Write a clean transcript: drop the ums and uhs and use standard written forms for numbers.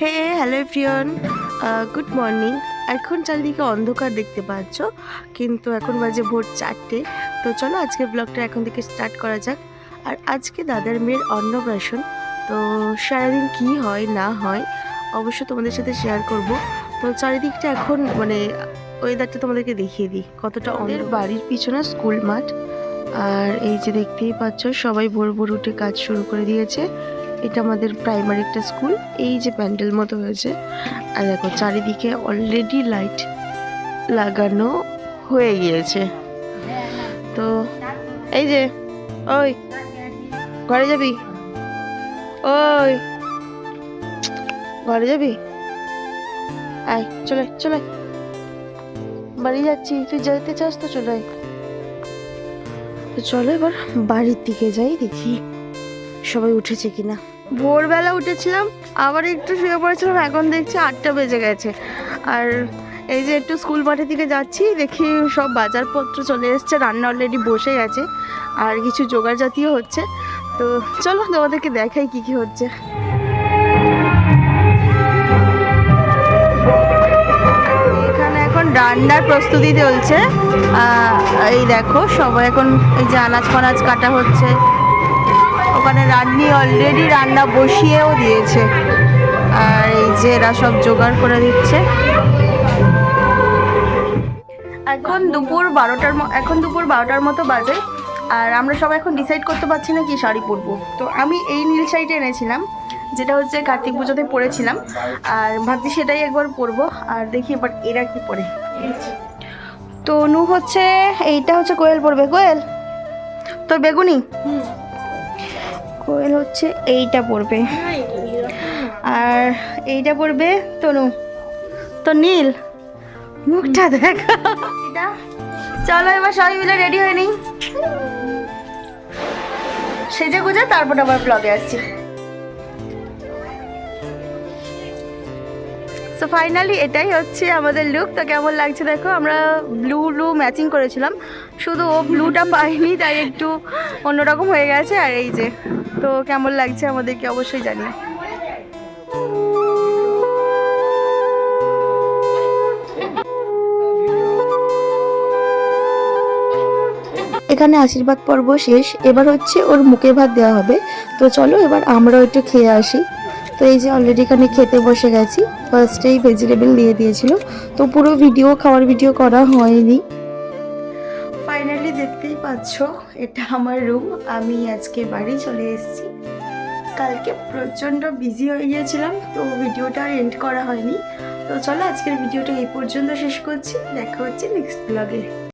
হে hello everyone, good morning. এখন চারিদিকে অন্ধকার দেখতে পাচ্ছ, কিন্তু এখন বাজে ভোর 4টে। তো চলো আজকে ব্লগটা এখন থেকে স্টার্ট করা যাক। আর আজকে দাদার মেয়ের অন্নপ্রাশন, তো সারাদিন কি হয় না হয় অবশ্য তোমাদের সাথে শেয়ার করব। তো চারিদিকটা এখন ওয়েদারটা তোমাদেরকে দেখিয়ে দিই কতটা। আমাদের বাড়ির পিছনে স্কুল মাঠ, আর এই যে দেখতেই পাচ্ছ সবাই ভোর ভোর উঠে কাজ শুরু করে দিয়েছে। এটা আমাদের প্রাইমারি একটা স্কুল। এই যে প্যান্ডেল মতো হয়েছে, আর দেখো চারিদিকে অলরেডি লাইট লাগানো হয়ে গিয়েছে। তো এই যে ওই ঘরে যাবি, ওই ঘরে যাবি, আয় চলে চলে, বাড়ি যাচ্ছি, তুই যেতে চাস তো চলে আয়। তো চলো এবার বাড়ির দিকে যাই, দেখি সবাই উঠেছে কিনা। ভোরবেলা উঠেছিলাম, আবার একটু শুয়ে পড়েছিলাম, এখন দেখছি 8টা বেজে গেছে। আর এই যে একটু স্কুল মাঠের দিকে যাচ্ছি, দেখি সব বাজারপত্র চলে এসছে, রান্না অলরেডি বসে গেছে, আর কিছু জোগাড় জাতীয় হচ্ছে। তো চলো তোমাদেরকে দেখাই কি কি হচ্ছে। এখানে এখন রান্নার প্রস্তুতি চলছে। এই দেখো সবাই এখন এই যে আনাজ ফানাজ কাটা হচ্ছে। ওখানে রান্নি অলরেডি রান্না বসিয়েও দিয়েছে, আর এই যে এরা সব জোগাড় করে দিচ্ছে। এখন দুপুর 12টার মতো বাজে, আর আমরা সবাই এখন ডিসাইড করতে পারছি না কি শাড়ি পরবো। তো আমি এই নীল শাড়িটা এনেছিলাম, যেটা হচ্ছে কার্তিক পুজোতে পরেছিলাম, আর ভাবছি সেটাই একবার পরবো। আর দেখি এবার এরা কি পরে। তনু হচ্ছে এইটা হচ্ছে, কোয়েল পরবে, কোয়েল তোর বেগুনি, কোয়েল হচ্ছে এইটা পরবে, আর এইটা পরবে তনু, তো নীল মুখটা দেখা। চলো এবার সবাই মিলে রেডি হয়ে নিই, সেজে গুজে তারপর আবার ব্লগে আসছি। সো ফাইনালি এটাই হচ্ছে আমাদের লুক। তো কেমন লাগছে দেখো, আমরা ব্লু ম্যাচিং করেছিলাম, শুধু ও ব্লুটা পাইনি, তাই একটু অন্যরকম হয়ে গেছে। আর এই যে, তো কেমন লাগছে আমাদেরকে অবশ্যই জানিও। এখানে আশীর্বাদ পর্ব শেষ, এবার হচ্ছে ওর মুখে ভাত দেওয়া হবে। তো চলো এবার আমরাও একটু খেয়ে আসি। তো এই যে অলরেডি এখানে খেতে বসে গেছি, ফার্স্টেই ভেজিটেবল দিয়ে দিয়েছিল, তো পুরো খাওয়ার ভিডিও করা হয়নি। ফাইনালি দেখতেই পাচ্ছ এটা আমার রুম। আমি আজকে বাড়ি চলে এসেছি, কালকে প্রচণ্ড বিজি হয়ে গিয়েছিলাম, তো ভিডিওটা এন্ড করা হয়নি। তো চলো আজকের ভিডিওটা এই পর্যন্ত শেষ করছি, দেখা হচ্ছে নেক্সট ব্লগে।